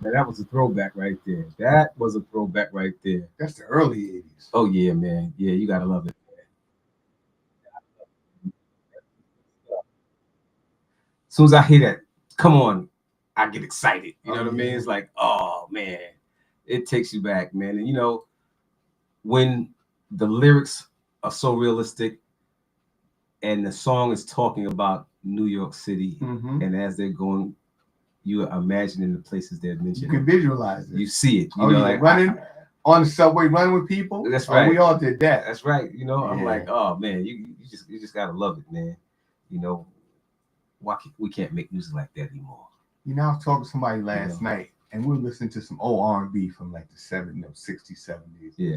Man, that was a throwback right there. That was a throwback right there. That's the early 80s. Oh yeah, man. Yeah, you gotta love it. As soon as I hear that, come on, I get excited. You know Oh, what I mean? yeah. It's like, oh man, it takes you back, man. And when the lyrics are so realistic and the song is talking about New York City, Mm-hmm. and as they're going, you are imagining the places they're You mentioning. can visualize it. You see it. Oh, yeah. Like Running on the subway, running with people. that's Oh, right. we all did that. That's right. I'm Yeah. like, oh man, you just gotta love it, man. You know, we can't make music like that anymore? I was talking to somebody You last know? night, and we were listening to some old R&B from like the 60s, 70s. Yeah.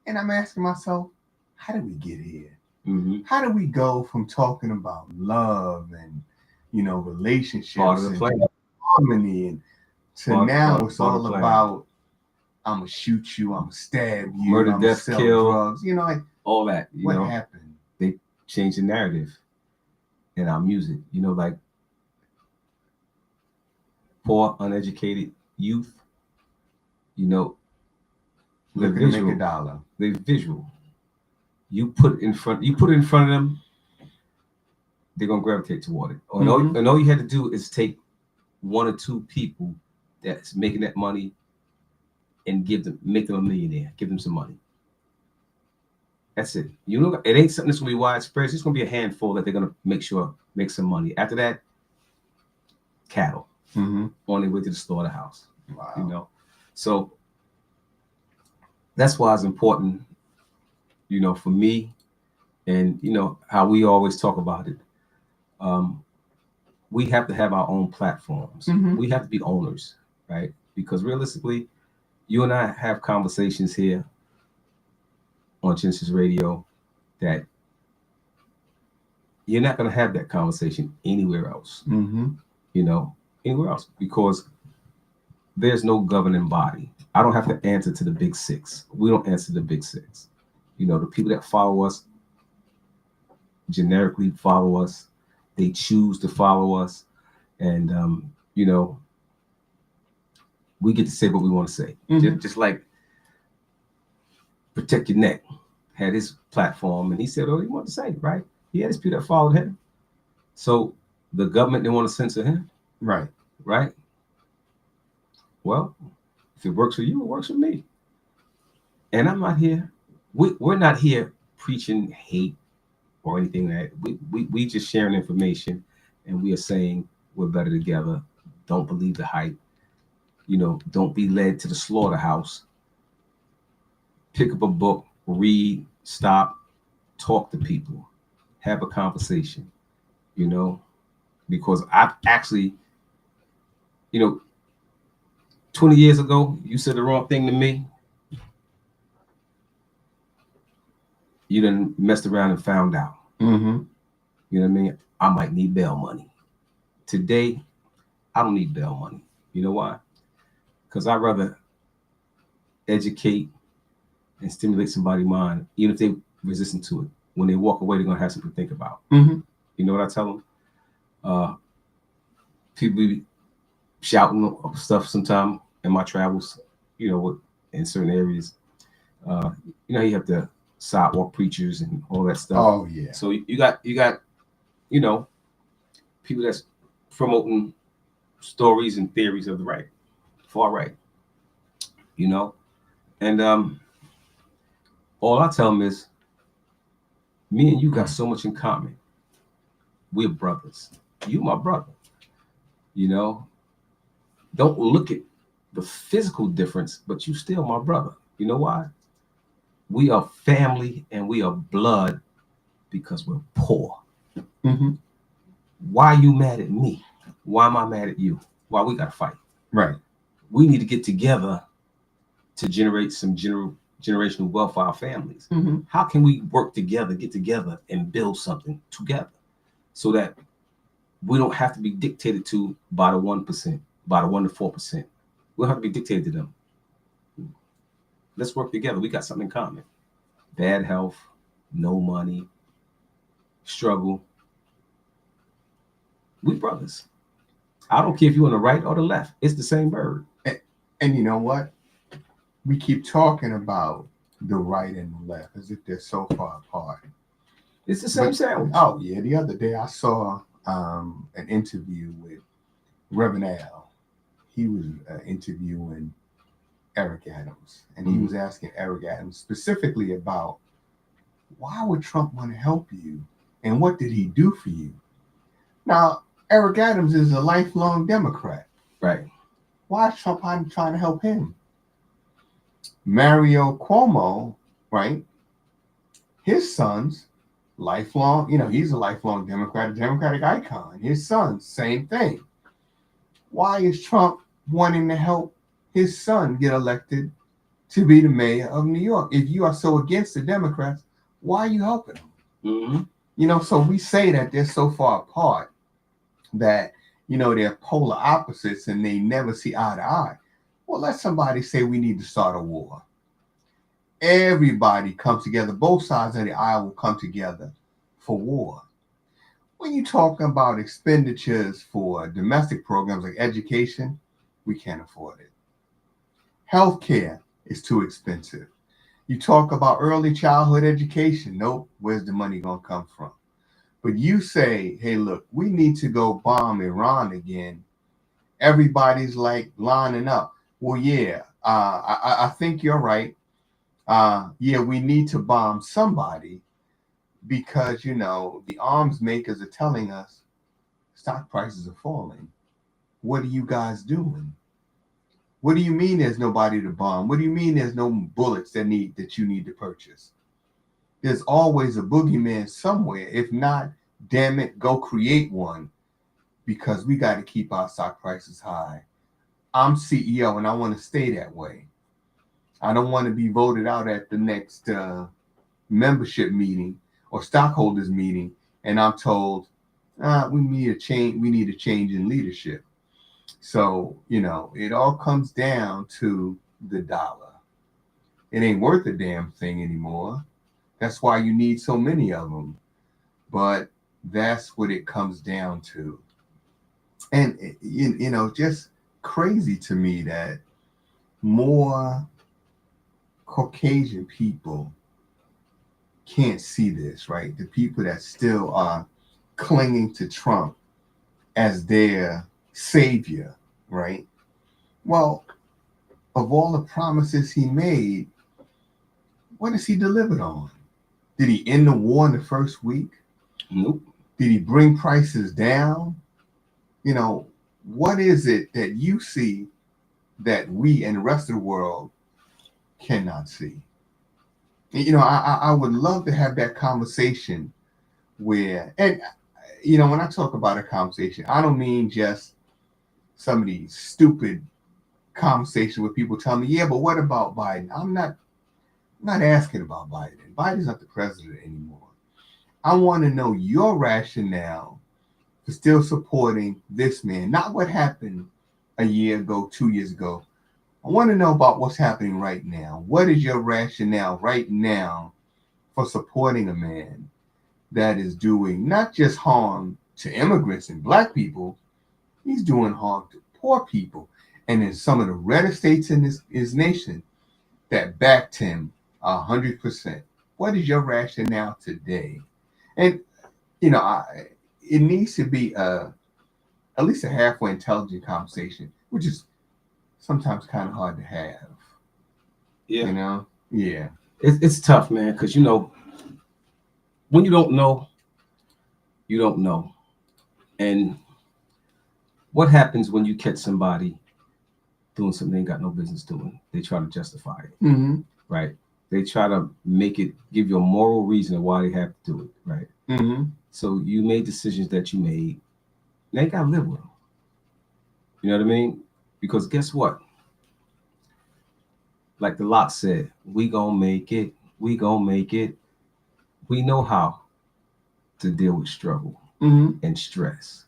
And I'm asking myself, how did we get here? Mm-hmm. How did we go from talking about love and, relationships Part of the and plan. harmony and to now it's all about, I'm going to shoot you, I'm going to stab you, murder, I'm going to death, sell kill, drugs. Like, all that. what happened? They changed the narrative in our music. Like poor, uneducated youth. They're Looking to visual. make a dollar. They're visual. You put it in front of them, they're gonna gravitate toward it. And all you had to do is take one or two people that's making that money and make them a millionaire. Give them some money. That's it. It ain't something that's gonna be widespread. It's just gonna be a handful that they're gonna make some money. After that, cattle on their way to the slaughterhouse. Wow. So that's why it's important, for me, and how we always talk about it. We have to have our own platforms. We have to be owners, right? Because realistically, you and I have conversations here on Gynesis Radio that you're not going to have that conversation anywhere else. Anywhere else, because there's no governing body. I don't have to answer to the big six. We don't answer to the big six. The people that follow us generically follow us. They choose to follow us, and we get to say what we want to say. Just like Protect Your Neck had his platform, and he said what he wanted to say. Right? He had his people that followed him. So the government didn't want to censor him. Right. Right. Well, if it works for you, it works for me. And I'm not here. We're not here preaching hate or anything that we just sharing information, and we are saying we're better together. Don't believe the hype. Don't be led to the slaughterhouse. Pick up a book, read, stop, talk to people, have a conversation. Because I've actually, 20 years ago, you said the wrong thing to me. You done messed around and found out. You know what I mean? I might need bail money. Today, I don't need bail money. You know why? Because I'd rather educate and stimulate somebody's mind, even if they resistant to it. When they walk away, they're going to have something to think about. You know what I tell them? People be shouting stuff sometimes in my travels, in certain areas. You have the sidewalk preachers and all that stuff. Oh, yeah. So you got people that's promoting stories and theories of the right, far right. And all I tell them is, me and you got so much in common. We're brothers. You my brother. Don't look at the physical difference, but you still my brother. You know why? We are family and we are blood because we're poor. Why are you mad at me? Why am I mad at you? Why we gotta fight? Right. We need to get together to generate some generational wealth for our families. How can we work together, get together, and build something together so that we don't have to be dictated to by the 1%, by the 1 to 4%. We don't have to be dictated to them. Let's work together. We got something in common. Bad health, no money, struggle. We brothers. I don't care if you're on the right or the left. It's the same bird. And you know what? We keep talking about the right and the left as if they're so far apart. It's the same sandwich. Oh, yeah. The other day I saw an interview with Reverend Al. He was interviewing Eric Adams, and he was asking Eric Adams specifically about why would Trump want to help you, and what did he do for you? Now, Eric Adams is a lifelong Democrat. Right. Why is Trump trying to help him? Mario Cuomo, right? His son's lifelong, he's a lifelong Democrat, a Democratic icon. His son, same thing. Why is Trump wanting to help his son get elected to be the mayor of New York? If you are so against the Democrats, why are you helping them? Mm-hmm. So we say that they're so far apart that, they're polar opposites and they never see eye to eye. Well, let somebody say we need to start a war. Everybody comes together. Both sides of the aisle will come together for war. When you talk about expenditures for domestic programs like education, we can't afford it. Healthcare is too expensive. You talk about early childhood education. Nope, where's the money going to come from? But you say, hey, look, we need to go bomb Iran again. Everybody's like lining up. Well, yeah, I think you're right. Yeah, we need to bomb somebody because, the arms makers are telling us stock prices are falling. What are you guys doing? What do you mean there's nobody to bomb? What do you mean there's no bullets that you need to purchase? There's always a boogeyman somewhere. If not, damn it, go create one, because we got to keep our stock prices high. I'm CEO and I want to stay that way. I don't want to be voted out at the next membership meeting or stockholders meeting and I'm told, we need a change. We need a change in leadership. So, it all comes down to the dollar. It ain't worth a damn thing anymore. That's why you need so many of them. But that's what it comes down to. And, just crazy to me that more Caucasian people can't see this, right? The people that still are clinging to Trump as their savior, right? Well, of all the promises he made, what has he delivered on? Did he end the war in the first week? Nope. Did he bring prices down? What is it that you see that we and the rest of the world cannot see? I would love to have that conversation where, and when I talk about a conversation, I don't mean just some of these stupid conversations where people tell me, yeah, but what about Biden? I'm not asking about Biden. Biden's not the president anymore. I want to know your rationale for still supporting this man, not what happened a year ago, 2 years ago. I want to know about what's happening right now. What is your rationale right now for supporting a man that is doing not just harm to immigrants and black people, he's doing harm to poor people. And in some of the reddest states in his nation that backed him 100%. What is your rationale today? And, it needs to be at least a halfway intelligent conversation, which is sometimes kind of hard to have. Yeah. Yeah. It's tough, man, because, when you don't know, you don't know. And what happens when you catch somebody doing something they ain't got no business doing? They try to justify it, Mm-hmm. right? They try to give you a moral reason why they have to do it, right? Mm-hmm. So you made decisions that you made. Now you got to live with them. You know what I mean? Because guess what? Like the Lot said, we gonna make it. We gonna make it. We know how to deal with struggle and stress.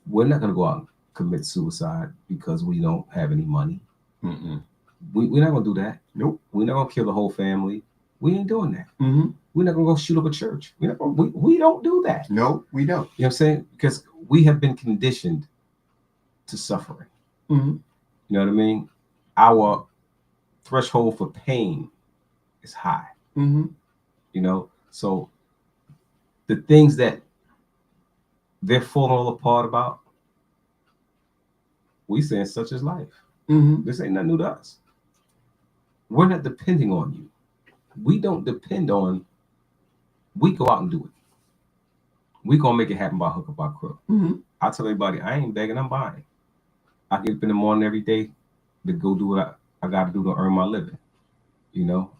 We're not gonna go out and commit suicide because we don't have any money. Mm-mm. We're not gonna do that. Nope. We're not gonna kill the whole family. We ain't doing that. Mm-hmm. We're not gonna go shoot up a church. We don't do that. No, we don't. You know what I'm saying? Because we have been conditioned to suffering. Mm-hmm. You know what I mean? Our threshold for pain is high. Mm-hmm. You know, so the things that they're falling all apart about, we saying such is life. Mm-hmm. This ain't nothing new to us. We're not depending on you. We don't depend on. We go out and do it. We gonna make it happen by hook or by crook. Mm-hmm. I tell everybody, I ain't begging, I'm buying. I get up in the morning every day to go do what I got to do to earn my living. You know,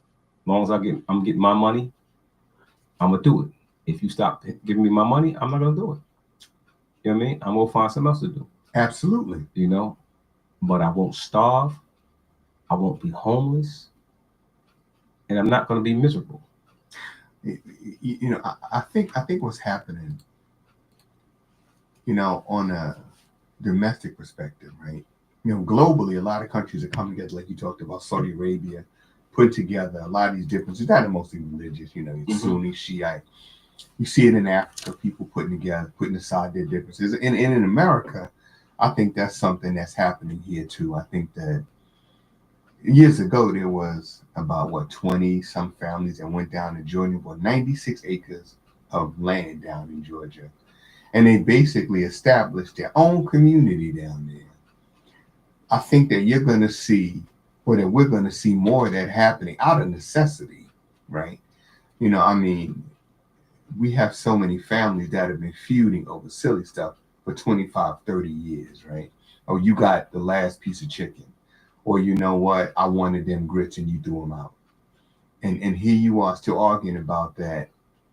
as long as I'm getting my money, I'm gonna do it. If you stop giving me my money, I'm not gonna do it. You know what I mean? I'm gonna find something else to do. Absolutely. You know, but I won't starve. I won't be homeless, and I'm not gonna be miserable. You know, I think what's happening, you know, on a domestic perspective, right? You know, globally, a lot of countries are coming together, like you talked about, Saudi Arabia, put together a lot of these differences. Not mostly religious, you know, Sunni, Shiite. You see it in Africa, people putting aside their differences. And in America, I think that's something that's happening here too. I think that years ago, there was about 20 some families that went down to Georgia, 96 acres of land down in Georgia. And they basically established their own community down there. I think that you're going to see, or that we're going to see more of that happening out of necessity, right? You know, I mean, we have so many families that have been feuding over silly stuff for 25, 30 years, right? Oh, you got the last piece of chicken. Or you know what, I wanted them grits and you threw them out. And here you are still arguing about that,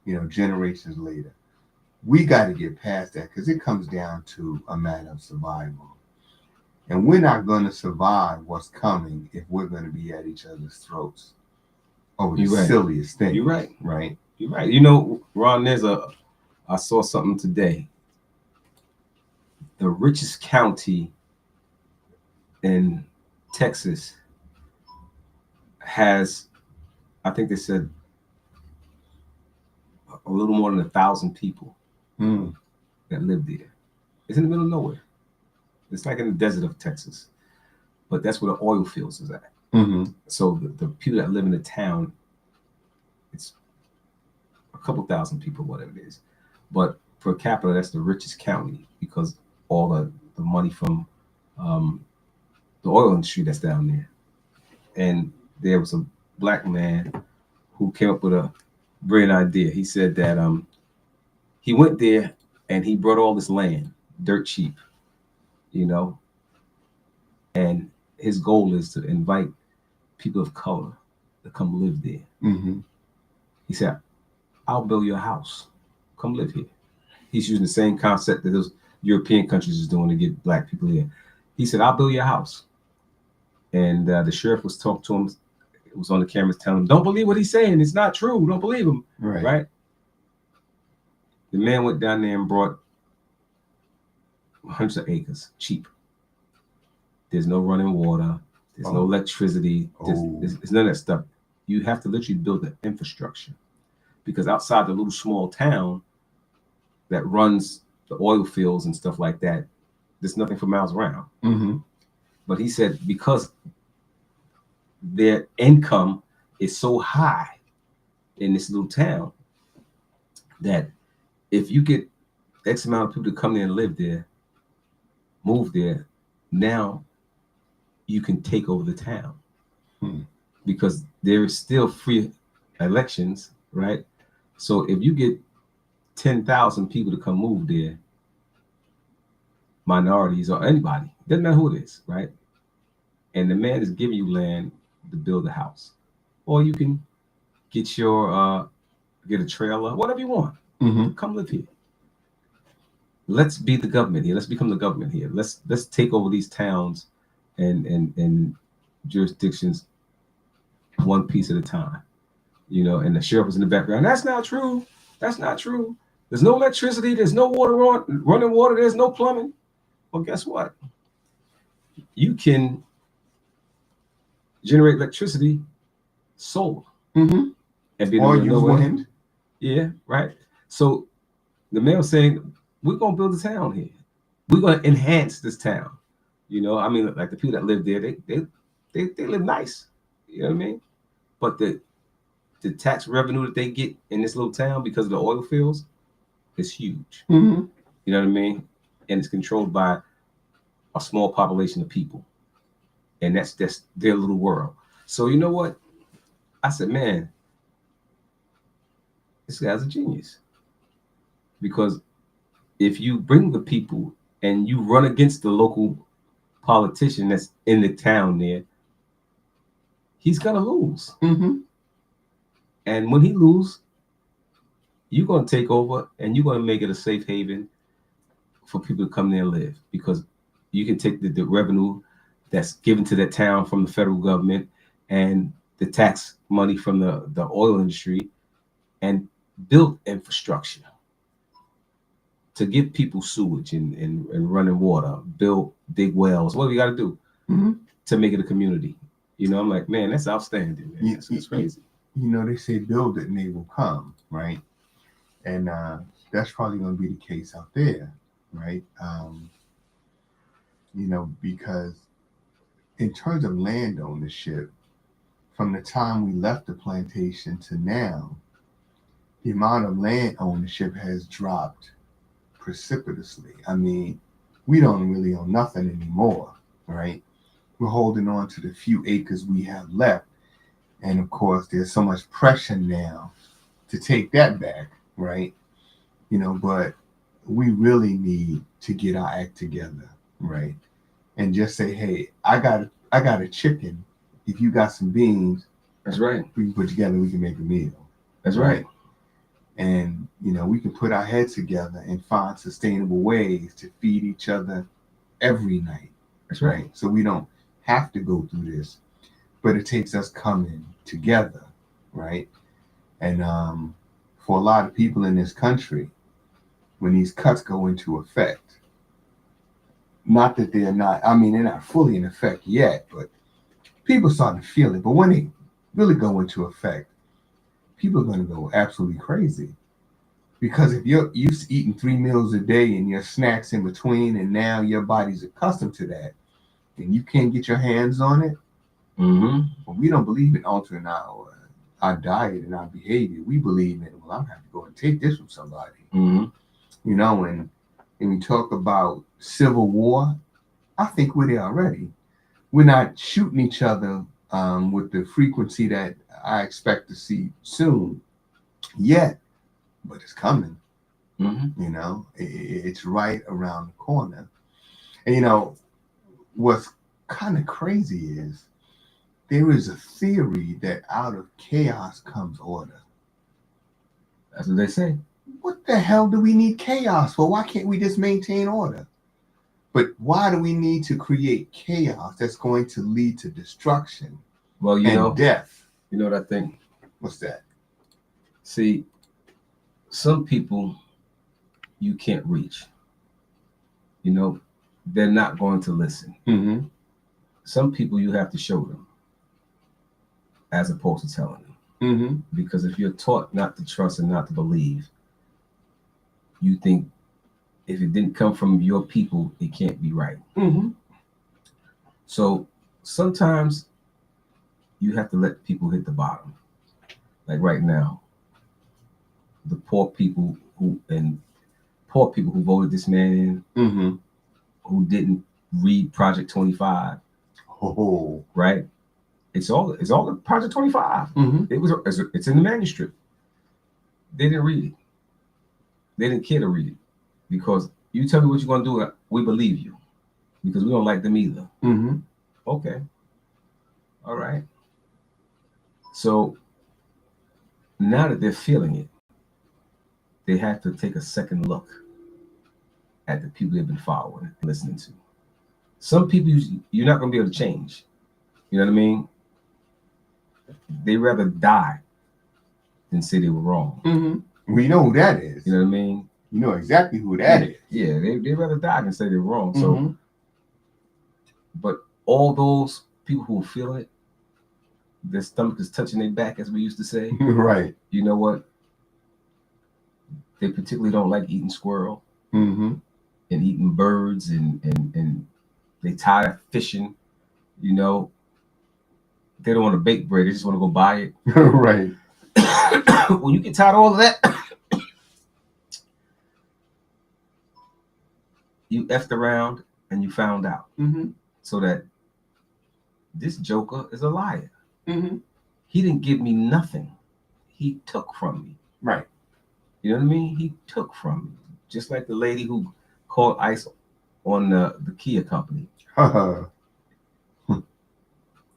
you know, generations later. We got to get past that because it comes down to a matter of survival. And we're not going to survive what's coming if we're going to be at each other's throats over the silliest thing. You're right. Right. You're right. You know, Ron, I saw something today. The richest county in Texas has, I think they said, a little more than 1,000 people that live there. It's in the middle of nowhere. It's like in the desert of Texas, but that's where the oil fields is at. Mm-hmm. So the people that live in the town, it's a couple thousand people, whatever it is. But per capita, that's the richest county because all the money from the oil industry that's down there. And there was a black man who came up with a brilliant idea. He said that he went there and he brought all this land, dirt cheap, you know, and his goal is to invite people of color to come live there. Mm-hmm. He said, I'll build you a house. Come live here. He's using the same concept that those European countries is doing to get black people here. He said, I'll build you a house. And the sheriff was talking to him. It was on the cameras telling him, don't believe what he's saying. It's not true. Don't believe him. Right? The man went down there and brought hundreds of acres, cheap. There's no running water. There's no electricity. There's none of that stuff. You have to literally build the infrastructure. Because outside the little small town that runs the oil fields and stuff like that, there's nothing for miles around. Mm-hmm. But he said because their income is so high in this little town that if you get X amount of people to come there and live there, move there, now you can take over the town. Because there is still free elections, right? So if you get 10,000 people to come move there, minorities or anybody, doesn't matter who it is, right? And the man is giving you land to build a house, or you can get get a trailer, whatever you want. Mm-hmm. Come live here. Let's be the government here. Let's become the government here. Let's take over these towns and jurisdictions one piece at a time. You know, and the sheriff was in the background. That's not true. That's not true. There's no electricity. There's no water running water. There's no plumbing. Well, guess what? You can generate electricity, solar, mm-hmm. and be or use wind. Yeah, right. So the man was saying, we're gonna build a town here. We're gonna enhance this town. You know, I mean, like the people that live there, they live nice. You know what I mean? But the tax revenue that they get in this little town because of the oil fields is huge. Mm-hmm. You know what I mean? And it's controlled by a small population of people, and that's their little world. So you know what? I said, man, this guy's a genius. Because if you bring the people and you run against the local politician that's in the town there, he's gonna lose. Mm-hmm. And when he loses, you're gonna take over and you're gonna make it a safe haven for people to come there and live, because you can take the revenue that's given to that town from the federal government and the tax money from the oil industry and build infrastructure to give people sewage and running water, build big wells. What do we got to do to make it a community? You know, I'm like, man, that's outstanding. Man. That's crazy. You know, they say build it and they will come, right? And that's probably going to be the case out there, right? You know, because in terms of land ownership, from the time we left the plantation to now, the amount of land ownership has dropped precipitously. I mean, we don't really own nothing anymore, right? We're holding on to the few acres we have left. And of course, there's so much pressure now to take that back, right? You know, but we really need to get our act together, right? And just say, hey, I got a chicken. If you got some beans, that's right. We can put together, we can make a meal. That's right. And, you know, we can put our heads together and find sustainable ways to feed each other every night. That's right. So we don't have to go through this, but it takes us coming together, right? And for a lot of people in this country, when these cuts go into effect, not that they're not fully in effect yet, but people are starting to feel it. But when they really go into effect, people are going to go absolutely crazy. Because if you're used to eating 3 meals a day and your snacks in between, and now your body's accustomed to that, and you can't get your hands on it, but we don't believe in altering our diet and our behavior. We believe in, well, I'm going to have to go and take this from somebody. You know, and we talk about civil war, I think we're there already. We're not shooting each other with the frequency that I expect to see soon yet, but it's coming. You know, it's right around the corner. And, you know, what's kind of crazy is there is a theory that out of chaos comes order. That's what they say. What the hell do we need chaos for? Why can't we just maintain order? But why do we need to create chaos that's going to lead to destruction and death? You know what I think? What's that? See, some people you can't reach. You know, they're not going to listen. Some people you have to show them as opposed to telling them. Because if you're taught not to trust and not to believe, you think if it didn't come from your people, it can't be right. So sometimes you have to let people hit the bottom. Like right now, the poor people who voted this man in, who didn't read Project 25. Right? It's all in Project 25. It's in the manuscript. They didn't read it. They didn't care to read it, because you tell me what you're gonna do, we believe you, because we don't like them either. Okay. All right. So now that they're feeling it, they have to take a second look at the people they've been following and listening to. Some people you're not going to be able to change. You know what I mean? They rather die than say they were wrong. We know who that is. You know what I mean? You know exactly who that is. Yeah, they rather die than say they're wrong. So, but all those people who are feeling it, their stomach is touching their back, as we used to say. Right. You know what? They particularly don't like eating squirrel and eating birds and They tired of fishing, you know. They don't want to bake bread. They just want to go buy it. Right. When you get tired of all of that, you effed around and you found out. Mm-hmm. So that this joker is a liar. Mm-hmm. He didn't give me nothing. He took from me. Right. You know what I mean? He took from me. Just like the lady who called ICE on the Kia company.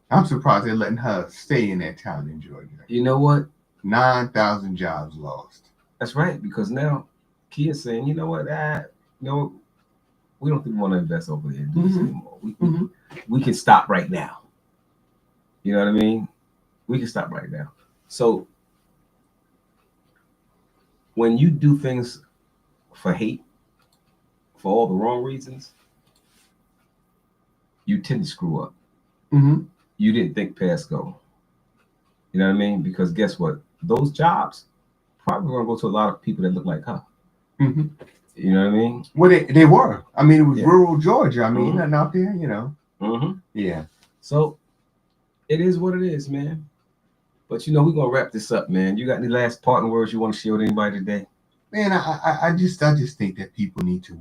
I'm surprised they're letting her stay in that town in Georgia. You know what? 9,000 jobs lost. That's right, because now Kia's saying, you know what, we don't think we want to invest over there and do this anymore. We can stop right now. You know what I mean? We can stop right now. So when you do things for hate, for all the wrong reasons, you tend to screw up. Mm-hmm. You didn't think past go. You know what I mean? Because guess what? Those jobs probably going to go to a lot of people that look like her. Mm-hmm. You know what I mean? Well, they were. I mean, it was rural Georgia. I mean, nothing out there, you know. Mm-hmm. Yeah. So it is what it is, man. But, you know, we're going to wrap this up, man. You got any last parting words you want to share with anybody today? Man, I just think that people need to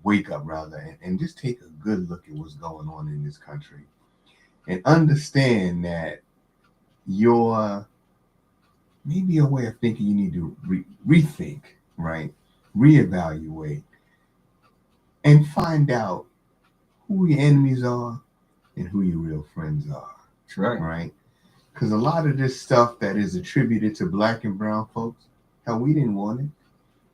wake up rather, and just take a good look at what's going on in this country and understand that maybe your way of thinking, you need to rethink, right? Reevaluate and find out who your enemies are and who your real friends are. That's right. Right? Because a lot of this stuff that is attributed to black and brown folks, hell, we didn't want it.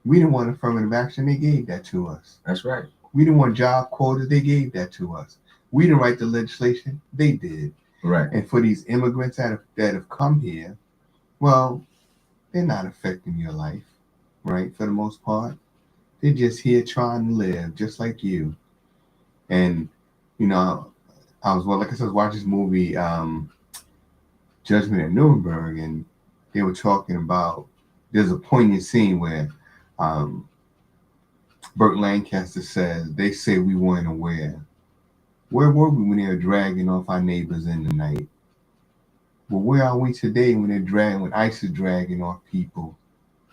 We didn't want affirmative action. They gave that to us. That's right. We didn't want job quotas. They gave that to us. We didn't write the legislation. They did. Right. And for these immigrants that have come here, well, they're not affecting your life, right? For the most part, they're just here trying to live, just like you. And you know, I was watching this movie, Judgment at Nuremberg, and they were talking about. There's a poignant scene where Burt Lancaster says, "They say we weren't aware. Where were we when they were dragging off our neighbors in the night? But where are we today when ICE is dragging off people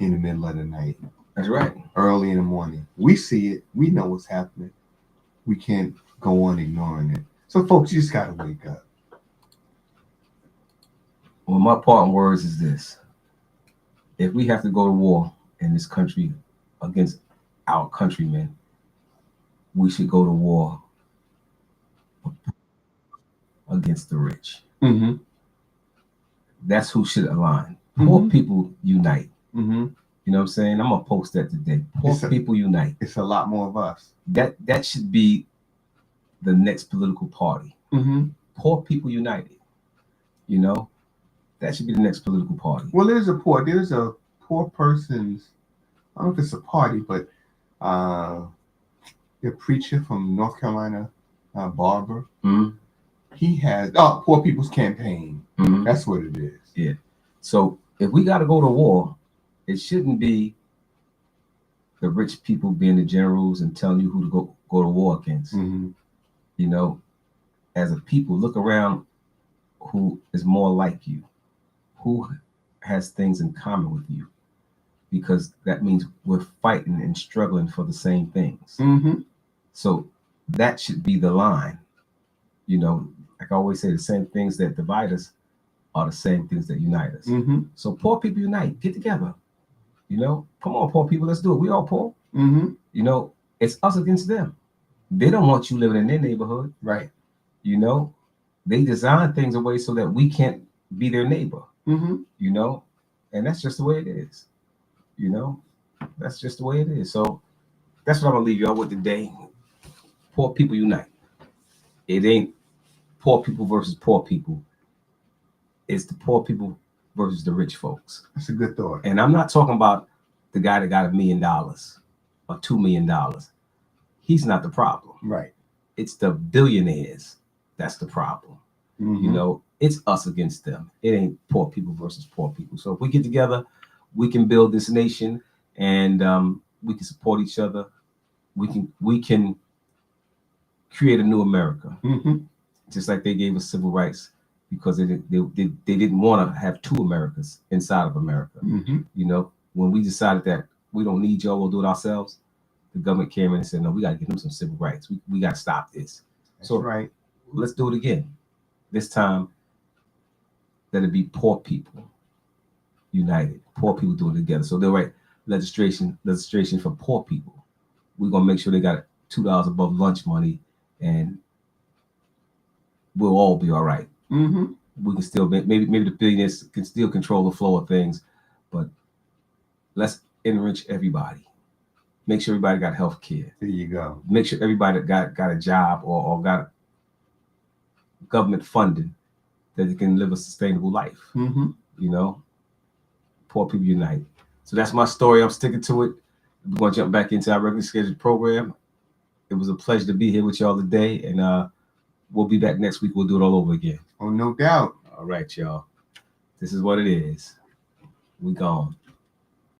in the middle of the night?" That's right. Early in the morning. We see it. We know what's happening. We can't go on ignoring it. So, folks, you just got to wake up. Well, my parting words is this. If we have to go to war in this country against our countrymen, we should go to war against the rich. Mm-hmm. That's who should align. Poor people unite. Mm-hmm. You know what I'm saying? I'm gonna post that today. Poor people unite. It's a lot more of us. That should be the next political party. Mm-hmm. Poor people united. You know, that should be the next political party. Well, there's a poor person's. I don't know if it's a party, but the preacher from North Carolina, Barber. Mm-hmm. He has Poor People's Campaign. Mm-hmm. That's what it is. Yeah. So if we got to go to war, it shouldn't be the rich people being the generals and telling you who to go to war against. Mm-hmm. You know, as a people, look around who is more like you, who has things in common with you, because that means we're fighting and struggling for the same things. Mm-hmm. So that should be the line. You know, like I always say, the same things that divide us are the same things that unite us. Mm-hmm. So poor people unite, get together. You know, come on, poor people, let's do it. We all poor. Mm-hmm. You know, it's us against them. They don't want you living in their neighborhood. Right. You know, they design things away so that we can't be their neighbor. Mm-hmm. You know, and that's just the way it is. You know, that's just the way it is. So that's what I'm gonna leave y'all with today. Poor people unite. It ain't poor people versus poor people. It's the poor people versus the rich folks. That's a good thought. And I'm not talking about the guy that got $1 million or $2 million. He's not the problem. Right. It's the billionaires that's the problem. Mm-hmm. You know, it's us against them. It ain't poor people versus poor people. So if we get together, we can build this nation, and we can support each other. We can create a new America. Mm-hmm. Just like they gave us civil rights because they didn't want to have two Americas inside of America. Mm-hmm. You know, when we decided that we don't need y'all, we'll do it ourselves, the government came in and said, no, we got to give them some civil rights. We got to stop this. That's so right. Let's do it again. This time, let it be poor people united. Poor people doing it together. So they'll write legislation for poor people. We're going to make sure they got $2 above lunch money, and we'll all be all right. Mm-hmm. We can still, maybe the billionaires can still control the flow of things, but let's enrich everybody. Make sure everybody got health care. There you go. Make sure everybody got a job or got government funding that they can live a sustainable life. Mm-hmm. You know, poor people unite. So that's my story. I'm sticking to it. We're going to jump back into our regularly scheduled program. It was a pleasure to be here with y'all today, and we'll be back next week. We'll do it all over again. Oh, no doubt. All right, y'all. This is what it is. We gone.